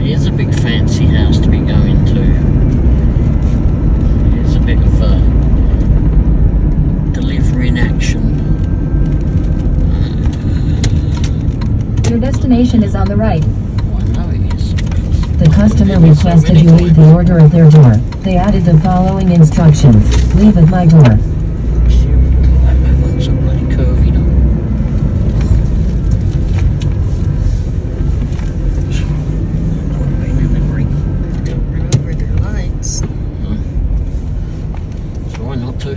It's a big fancy house to be going to. It's a bit of a delivery in action. Your destination is on the right. Oh, I know it is. The customer requested you leave the order at their door. They added the following instructions. Leave at my door. It's a bloody curvy though. Try not to.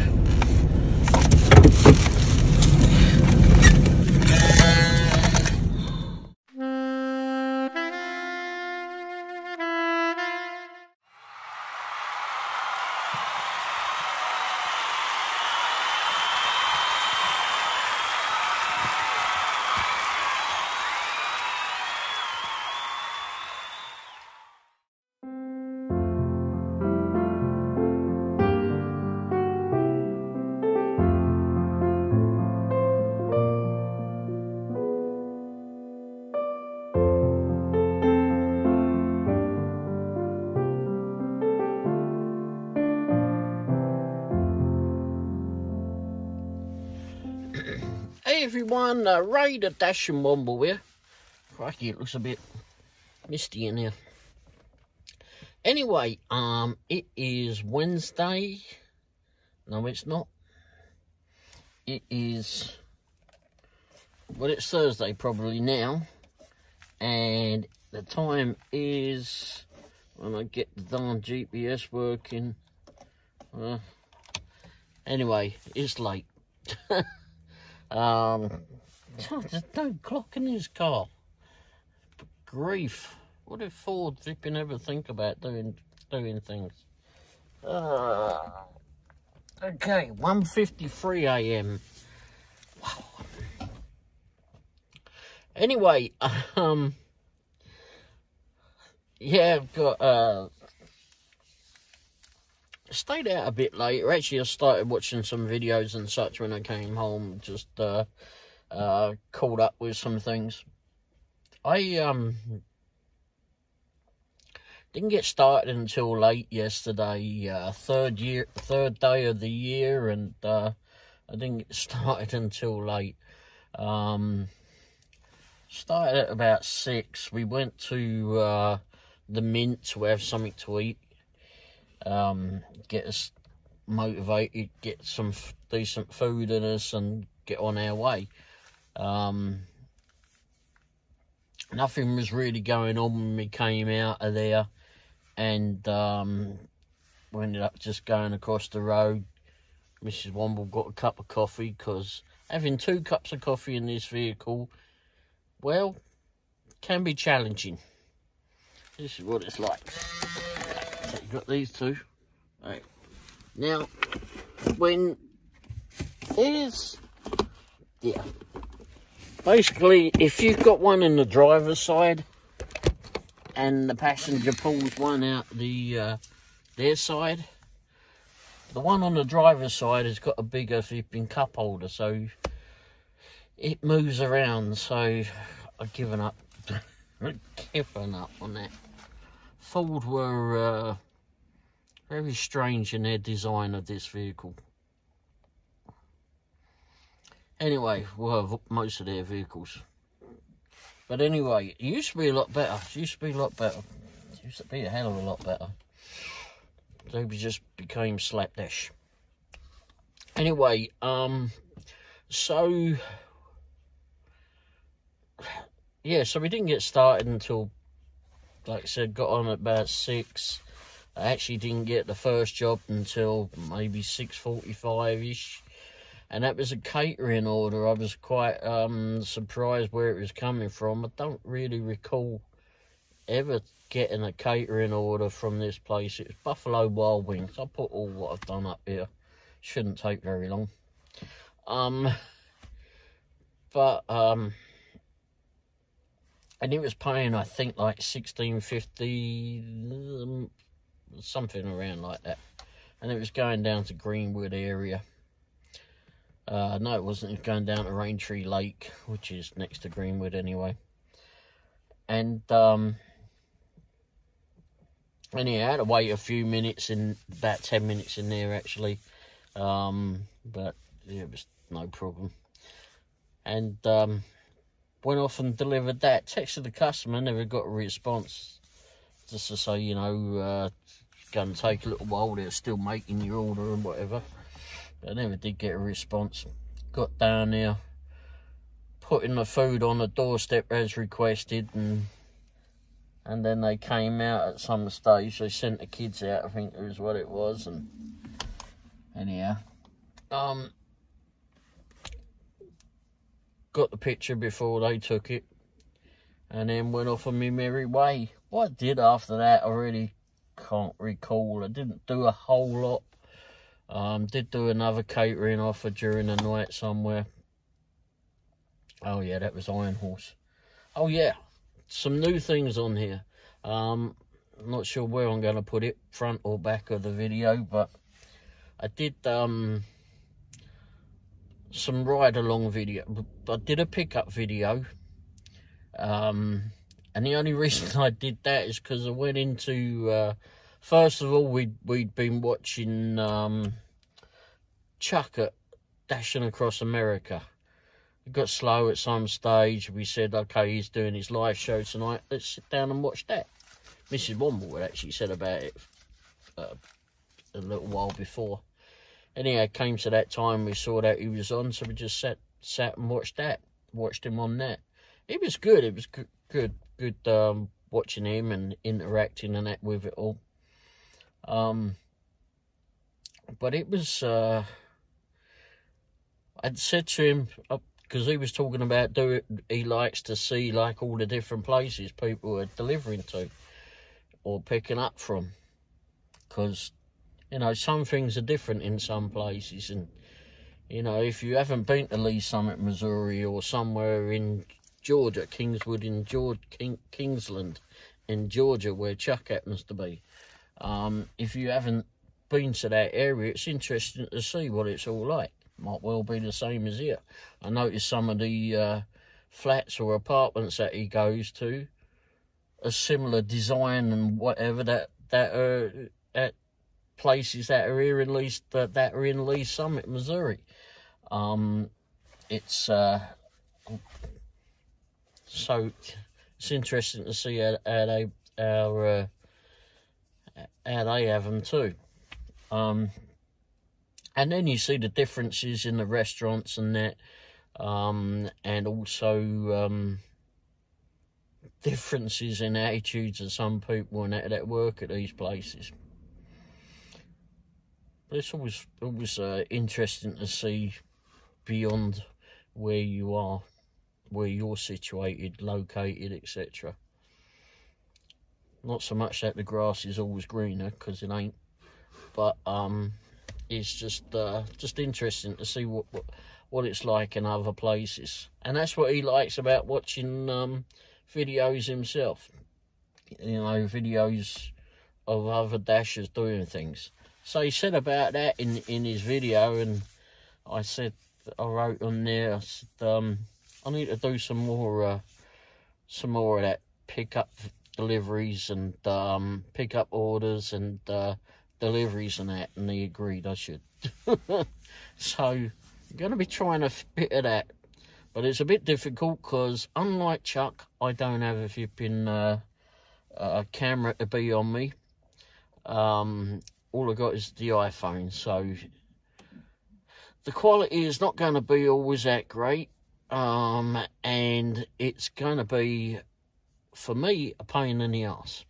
Hey everyone, Ray the Dash and Womble here. Crikey, it looks a bit misty in here. Anyway, it is Wednesday. No, it's not. It is, well, it's Thursday probably now. And the time is, when I get the darn GPS working. Anyway, it's late. There's no clock in his car. Grief. What if Ford flipping ever think about doing things? Okay, 1:53 AM. Wow. Anyway, yeah, I've got stayed out a bit later. Actually, I started watching some videos and such when I came home. Just caught up with some things. I didn't get started until late yesterday. Third day of the year, and I didn't get started until late. Started at about 6. We went to the Mint to have something to eat. Get us motivated, get some decent food in us, and get on our way. Nothing was really going on when we came out of there, and we ended up just going across the road. Mrs. Womble got a cup of coffee, because having 2 cups of coffee in this vehicle, well, can be challenging. This is what it's like. So you've got these 2. Right. Now, when there's, yeah, basically, if you've got one in the driver's side and the passenger pulls one out their side, the one on the driver's side has got a bigger flipping cup holder, so it moves around. So I've given up. Given up on that. Ford were very strange in their design of this vehicle. Anyway, well, most of their vehicles. But anyway, it used to be a lot better. It used to be a lot better. It used to be a hell of a lot better. They just became slapdash. Anyway, so yeah, so we didn't get started until, like I said, got on at about 6. I actually didn't get the first job until maybe 6:45-ish. And that was a catering order. I was quite surprised where it was coming from. I don't really recall ever getting a catering order from this place. It was Buffalo Wild Wings. I'll put all what I've done up here. Shouldn't take very long. And it was paying, I think, like $16.50, something around like that. And it was going down to Greenwood area. No, it wasn't. It was going down to Raintree Lake, which is next to Greenwood anyway. And Anyhow, I had to wait a few minutes, about 10 minutes in there actually, but yeah, it was no problem. And went off and delivered that. Texted the customer, never got a response, just to say, you know, going to take a little while, they're still making your order and whatever. But I never did get a response. Got down there, putting the food on the doorstep as requested, and then they came out at some stage. They sent the kids out, I think it was what it was. And anyhow, got the picture before they took it, and then went off on my merry way. What I did after that, I really can't recall. I didn't do a whole lot. Did do another catering offer during the night somewhere. Oh yeah, that was Iron Horse. Oh yeah, some new things on here. I'm not sure where I'm going to put it, front or back of the video, but I did some ride along video. I did a pickup video, and the only reason I did that is because I went into first of all, we'd been watching Chuck at Dashing Across America. It got slow at some stage. We said, okay, he's doing his live show tonight. Let's sit down and watch that. Mrs. Womble had actually said about it a little while before. Anyhow, it came to that time, we saw that he was on, so we just sat and watched that. Watched him on that. It was good. It was good watching him and interacting and that with it all. But it was, I'd said to him, because he was talking about he likes to see like all the different places people are delivering to or picking up from, because you know some things are different in some places. And you know, if you haven't been to Lee Summit, Missouri, or somewhere in Georgia, Kingswood in Georgia, Kingsland in Georgia, where Chuck happens to be, if you haven't been to that area, it's interesting to see what it's all like. Might well be the same as here. I noticed some of the flats or apartments that he goes to, a similar design and whatever that are at places that are here in that are in Lee Summit, Missouri. It's so it's interesting to see how they have them too. And then you see the differences in the restaurants and that, and also differences in attitudes of some people and that work at these places. But it's always interesting to see beyond where you are, where you're situated, located, etc. Not so much that the grass is always greener, because it ain't, but it's just interesting to see what it's like in other places. And that's what he likes about watching videos himself. You know, videos of other dashers doing things. So he said about that in his video, and I wrote on there, I said, I need to do some more of that pickup deliveries and pickup orders and deliveries and that, and he agreed I should. So I'm going to be trying a bit of that, but it's a bit difficult because unlike Chuck, I don't have a flipping camera to be on me. All I got is the iPhone, so the quality is not going to be always that great, and it's going to be, for me, a pain in the ass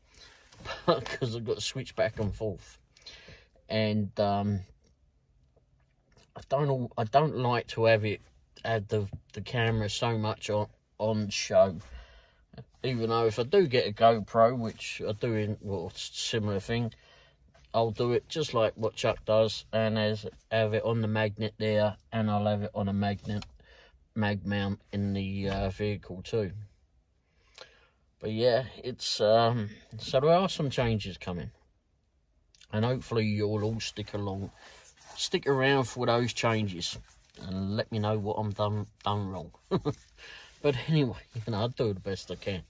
because I've got to switch back and forth. And I don't like to have the camera so much on show. Even though if I do get a GoPro, which I do similar thing, I'll do it just like what Chuck does, and have it on the magnet there, and I'll have it on a mag mount in the vehicle too. But yeah, it's so there are some changes coming. And hopefully you'll all stick around for those changes, and let me know what I'm done wrong. But anyway, you know, I'll do the best I can.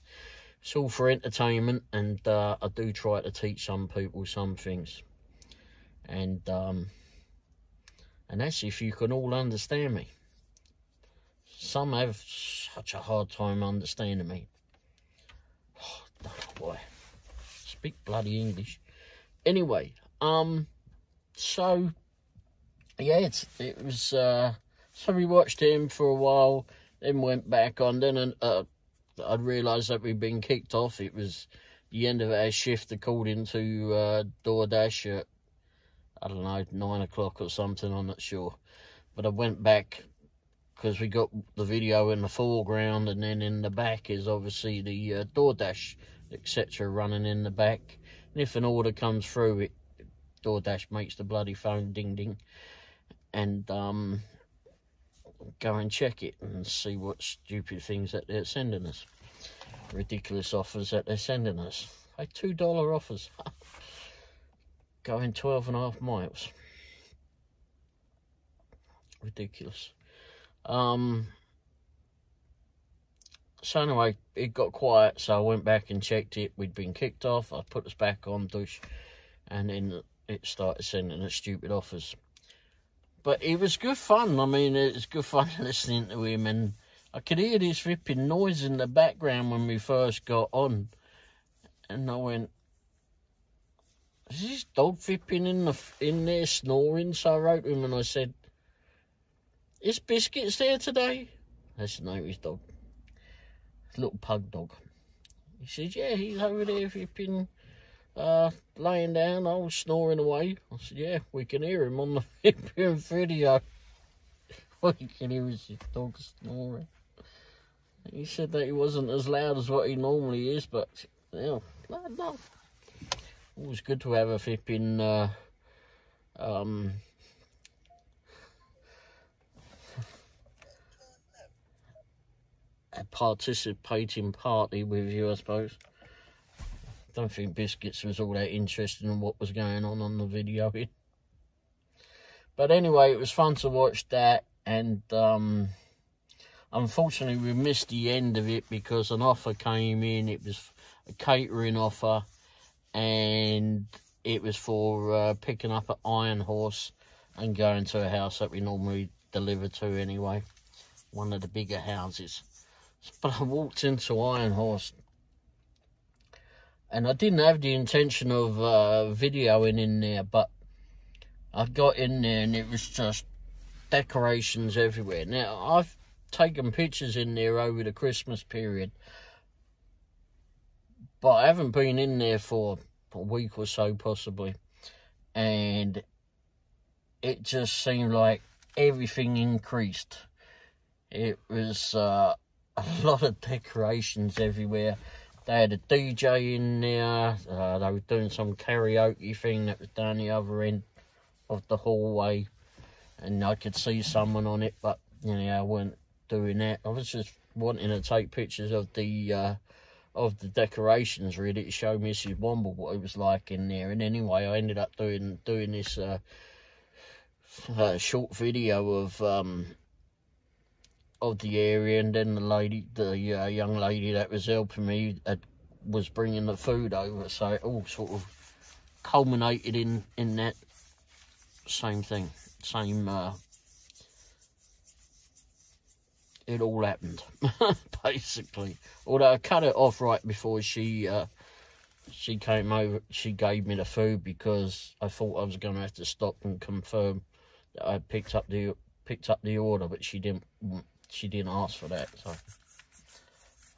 It's all for entertainment, and I do try to teach some people some things. And that's if you can all understand me. Some have such a hard time understanding me. Oh, don't know why. Speak bloody English. Anyway, so yeah, it was. So we watched him for a while, then went back on. Then I realised that we'd been kicked off. It was the end of our shift according to DoorDash at, I don't know, 9 o'clock or something, I'm not sure. But I went back because we got the video in the foreground, and then in the back is obviously the DoorDash, etc. running in the back. And if an order comes through, DoorDash makes the bloody phone ding ding. And go and check it and see what stupid things that they're sending us. Ridiculous offers that they're sending us. Like $2 offers. Going 12.5 miles. Ridiculous. So anyway, it got quiet, so I went back and checked it. We'd been kicked off. I put us back on Dush, and then it started sending us stupid offers. But it was good fun. I mean, it was good fun listening to him, and I could hear this ripping noise in the background when we first got on. And I went, is this dog fipping in there snoring? So I wrote to him and I said, is Biscuits there today? That's the name of his dog. His little pug dog. He said, yeah, he's over there fipping, laying down, I was snoring away. I said, yeah, we can hear him on the video. All you can hear is his dog snoring. He said that he wasn't as loud as what he normally is, but, you know, no. Always good to have a flipping, a participating party with you, I suppose. Don't think Biscuits was all that interested in what was going on the video. But anyway, it was fun to watch that, and unfortunately we missed the end of it because an offer came in. It was a catering offer, and it was for picking up an Iron Horse and going to a house that we normally deliver to anyway, one of the bigger houses. But I walked into Iron Horse, and I didn't have the intention of videoing in there, but I got in there and it was just decorations everywhere. Now, I've taken pictures in there over the Christmas period, but I haven't been in there for a week or so, possibly. And it just seemed like everything increased. It was a lot of decorations everywhere. They had a DJ in there. They were doing some karaoke thing that was down the other end of the hallway, and I could see someone on it, but you know, I weren't doing that. I was just wanting to take pictures of the decorations, really, to show Mrs. Womble what it was like in there. And anyway, I ended up doing this short video of the area, and then the young lady that was helping me was bringing the food over, so it all sort of culminated in that same thing, it all happened basically. Although I cut it off right before she came over. She gave me the food because I thought I was going to have to stop and confirm that I picked up the order, but she didn't ask for that, so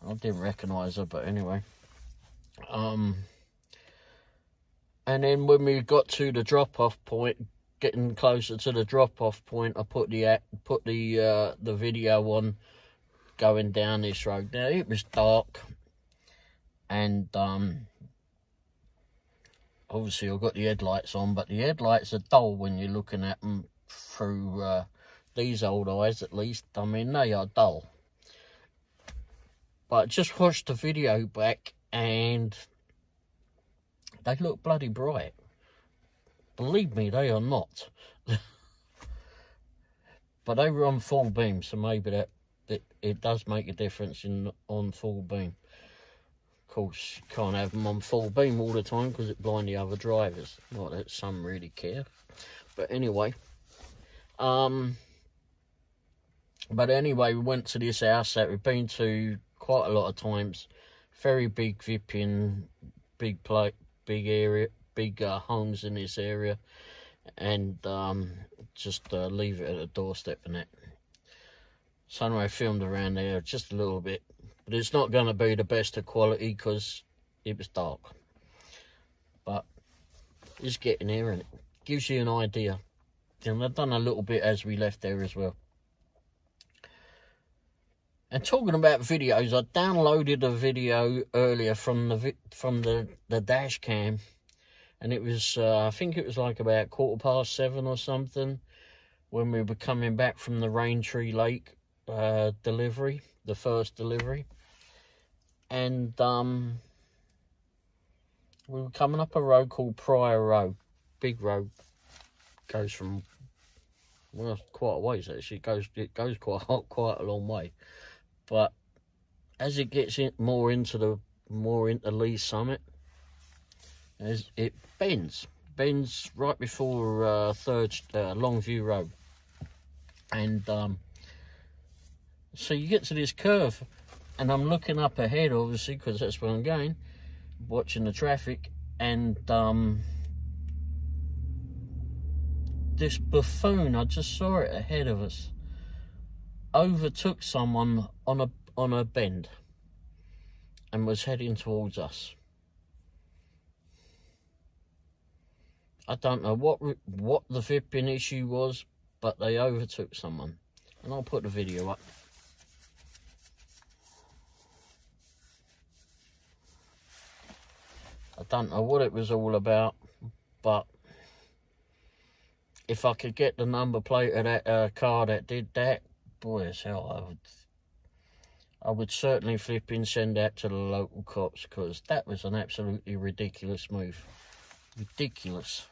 I didn't recognise her. But anyway, and then when we got to the drop-off point, getting closer to the drop-off point, I put the video on going down this road. Now, it was dark, and obviously I've got the headlights on, but the headlights are dull when you're looking at them through these old eyes, at least. I mean, they are dull. But I just watched the video back, and they look bloody bright. Believe me, they are not. But they were on full beam, so maybe it does make a difference on full beam. course, you can't have them on full beam all the time because it blinds the other drivers. Not that some really care. But anyway. We went to this house that we've been to quite a lot of times. Very big vipping, big area, big homes in this area. And just leave it at the doorstep and that. So anyway, I filmed around there just a little bit. But it's not going to be the best of quality because it was dark. But it's getting there, and it gives you an idea. And I've done a little bit as we left there as well. And talking about videos, I downloaded a video earlier from the dash cam. And it was, I think it was like about 7:15 or something, when we were coming back from the Raintree Lake delivery, the first delivery. And we were coming up a road called Pryor Road. Big road. Goes from, well, quite a ways actually. It goes quite a long way. But as it gets more into Lee Summit, as it bends right before Longview Road. And so you get to this curve, and I'm looking up ahead, obviously, because that's where I'm going, watching the traffic, and this buffoon, I just saw it ahead of us, overtook someone on a bend and was heading towards us. I don't know what the vipping issue was, but they overtook someone. And I'll put the video up. I don't know what it was all about, but if I could get the number plate of that car that did that, boy as hell, I would certainly send that to the local cops, because that was an absolutely ridiculous move. Ridiculous.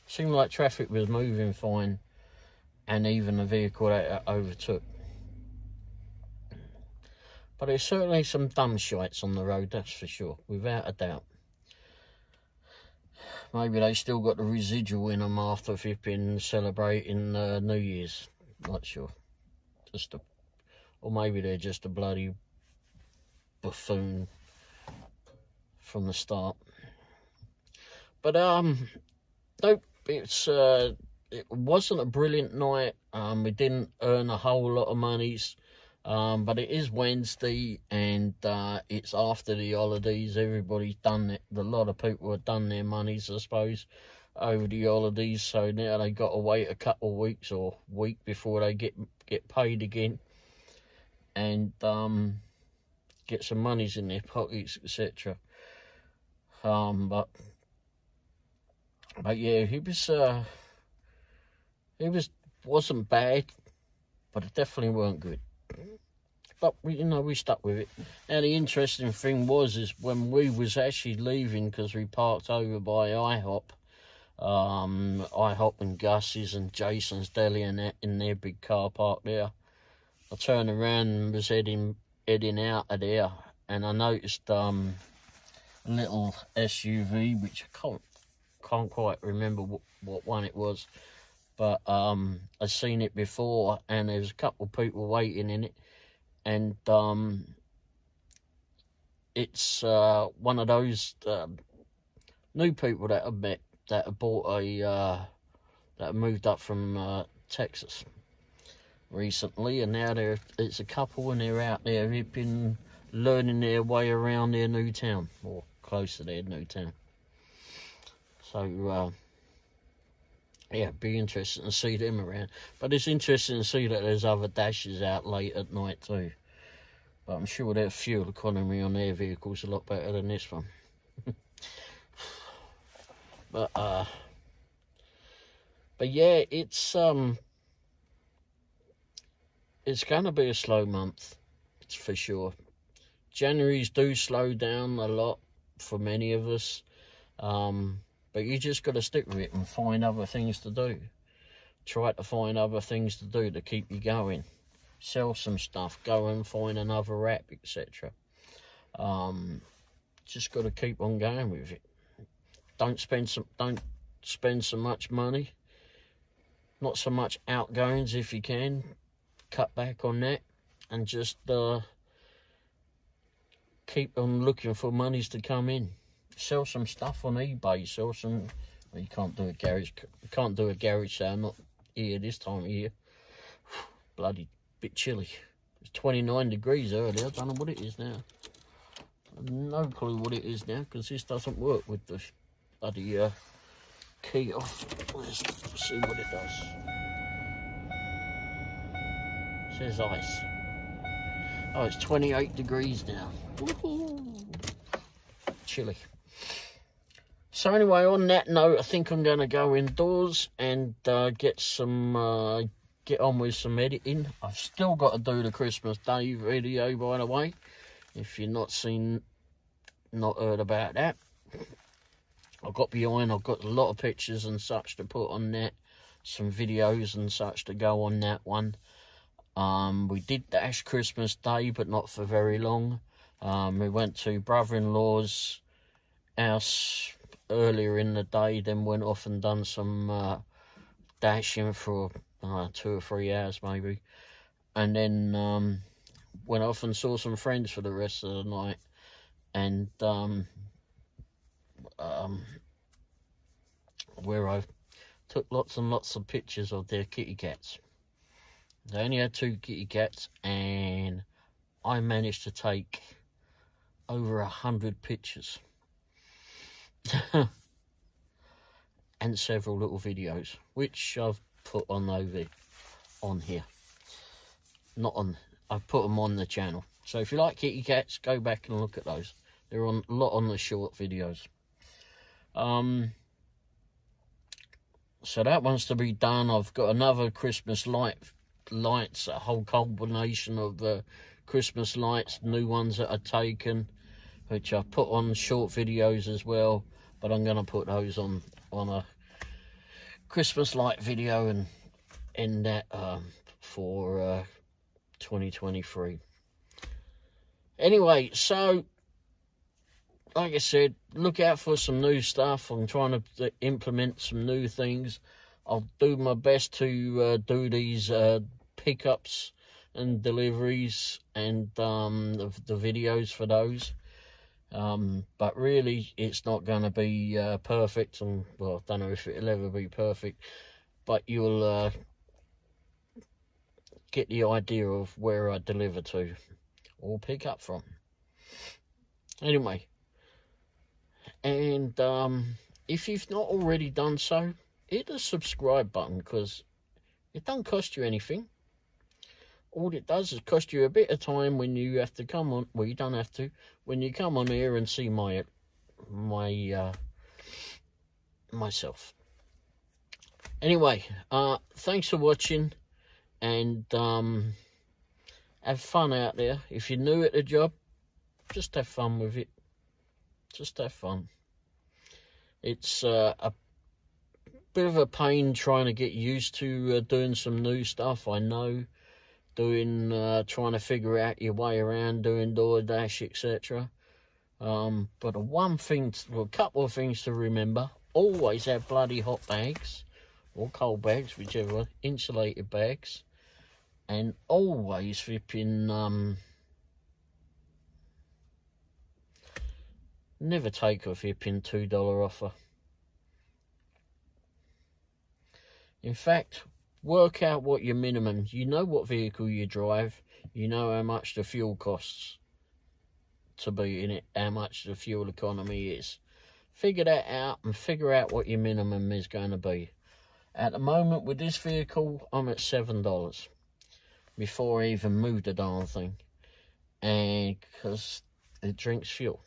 Seemed like traffic was moving fine, and even the vehicle that overtook. But there's certainly some dumb shites on the road, that's for sure, without a doubt. Maybe they still got the residual in them after vipping, celebrating New Year's. Not sure. Or maybe they're just a bloody buffoon from the start. But it wasn't a brilliant night. We didn't earn a whole lot of monies. But it is Wednesday, and it's after the holidays. Everybody's done it. A lot of people have done their monies, I suppose, over the holidays. So now they got to wait a couple of weeks or week before they get paid again, and get some monies in their pockets, etc. But yeah, it wasn't bad, but it definitely weren't good. But we stuck with it. Now the interesting thing is when we was actually leaving, because we parked over by IHOP and Gus's and Jason's Deli and that in their big car park there. I turned around and was heading out of there, and I noticed a little SUV, which I can't quite remember what one it was, but I've seen it before, and there's a couple of people waiting in it. And it's one of those new people that I've met that have bought that have moved up from Texas recently, and now it's a couple, and they're out there hipping, learning their way around their new town, or close to their new town. So yeah, it'd be interesting to see them around. But it's interesting to see that there's other dashes out late at night too. But I'm sure their fuel economy on their vehicles a lot better than this one. But yeah, it's going to be a slow month, it's for sure. Januaries do slow down a lot for many of us. But you just got to stick with it and find other things to do. Try to find other things to do to keep you going. sell some stuff, go and find another app, etc. Just got to keep on going with it. Don't spend so much money, not so much outgoings if you can. Cut back on that, and just keep on looking for monies to come in. Sell some stuff on eBay. Sell some. Well, you can't do a garage. You can't do a garage sale. Not here this time of year. Bloody bit chilly. It's 29 degrees earlier. I don't know what it is now. I've no clue what it is now, because this doesn't work with the bloody key off. Let's see what it does. It says ice. Oh, it's 28 degrees now. Chilly. So anyway, on that note, I think I'm going to go indoors and get on with some editing. I've still got to do the Christmas Day video, by the way. If you've not heard about that. I've got behind, I've got a lot of pictures and such to put on that. Some videos and such to go on that one. We did dash Christmas Day, but not for very long. We went to brother-in-law's house earlier in the day, then went off and done some dashing for 2 or 3 hours maybe. And then went off and saw some friends for the rest of the night. And where I took lots and lots of pictures of their kitty cats. They only had 2 kitty cats, and I managed to take over 100 pictures. And several little videos, which I've put on here. Not on, I've put them on the channel. So if you like kitty cats, go back and look at those. They're a lot on the short videos. So that one's to be done. I've got another Christmas lights, a whole combination of Christmas lights, new ones that are taken, which I've put on short videos as well. But I'm going to put those on a Christmas light video and end that for 2023. Anyway, so like I said, look out for some new stuff. I'm trying to implement some new things. I'll do my best to do these pickups and deliveries and the videos for those. But really, it's not going to be perfect. And, well, I don't know if it'll ever be perfect. But you'll get the idea of where I deliver to or pick up from. Anyway. And if you've not already done so, hit the subscribe button, because it don't cost you anything. All it does is cost you a bit of time when you have to come on. Well, you don't have to. When you come on here and see myself. Anyway, thanks for watching, and have fun out there. If you're new at the job, just have fun with it. Just have fun. It's a bit of a pain trying to get used to doing some new stuff, I know. Trying to figure out your way around doing DoorDash, etc. But a couple of things to remember. Always have bloody hot bags, or cold bags, whichever, insulated bags. And always flipping, never take a flipping $2 offer. In fact, work out what your minimum. You know what vehicle you drive. You know how much the fuel costs to be in it. How much the fuel economy is. Figure that out and figure out what your minimum is going to be. At the moment with this vehicle, I'm at $7 before I even moved the darn thing. And because it drinks fuel.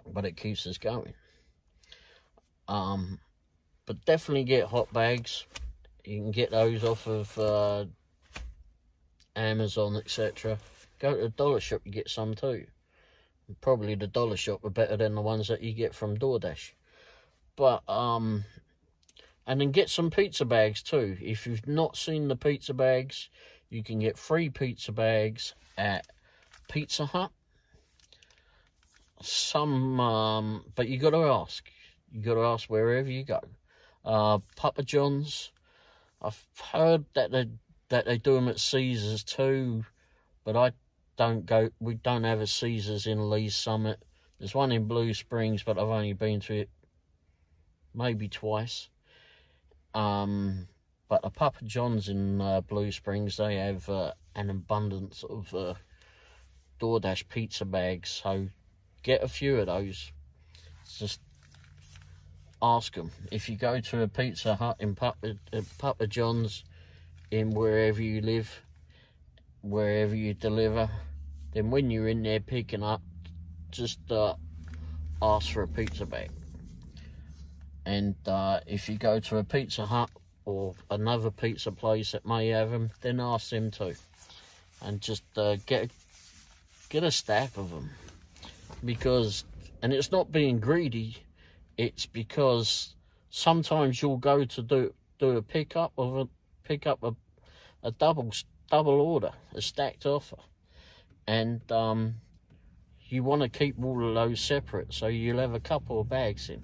But it keeps us going. But definitely get hot bags. You can get those off of Amazon, etc. Go to the dollar shop, you get some too. Probably the dollar shop are better than the ones that you get from DoorDash. But and then get some pizza bags too. If you've not seen the pizza bags, you can get free pizza bags at Pizza Hut. But you got to ask. You got to ask wherever you go. Papa John's. I've heard that they do them at Caesars too, but I don't go. We don't have a Caesars in Lee's Summit. There's one in Blue Springs, but I've only been to it maybe twice. But a Papa John's in Blue Springs, they have an abundance of DoorDash pizza bags. So get a few of those. Just ask them. If you go to a Pizza Hut in Papa John's, in wherever you live, wherever you deliver, then when you're in there picking up, just ask for a pizza bag. And if you go to a Pizza Hut or another pizza place that may have them, then ask them too. And just get a stack of them. Because, and it's not being greedy, it's because sometimes you'll go to do a pick up a double order, a stacked offer. And you want to keep all of those separate, so you'll have a couple of bags in.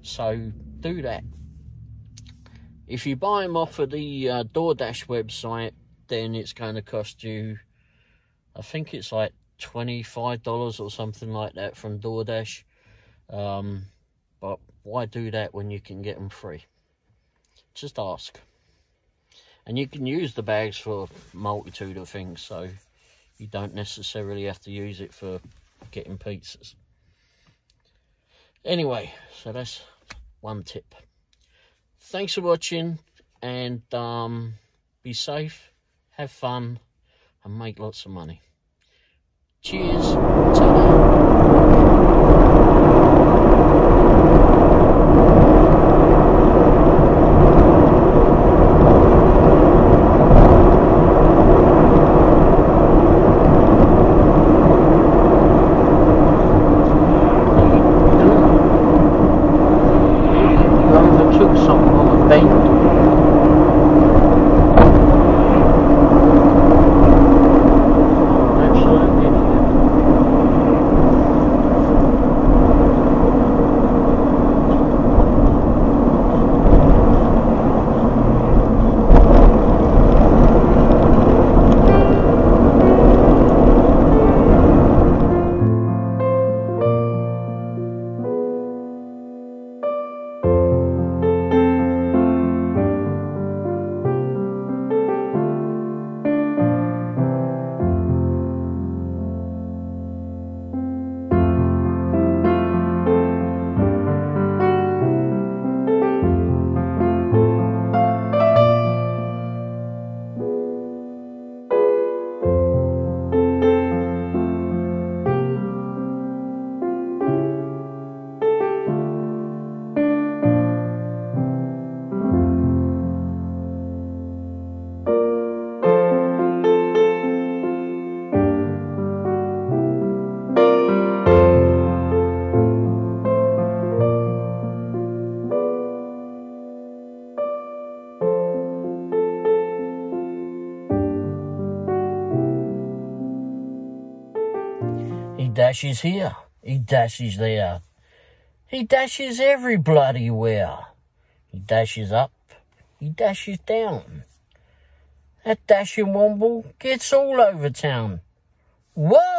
So do that. If you buy them off of the DoorDash website, then it's going to cost you, I think it's like $25 or something like that from DoorDash. But why do that when you can get them free? Just ask. And you can use the bags for a multitude of things, so you don't necessarily have to use it for getting pizzas. Anyway, so that's one tip. Thanks for watching, and be safe, have fun, and make lots of money. Cheers. Ta-da. He dashes here, he dashes there, he dashes every bloody where. He dashes up, he dashes down. That dashing Womble gets all over town. Whoa!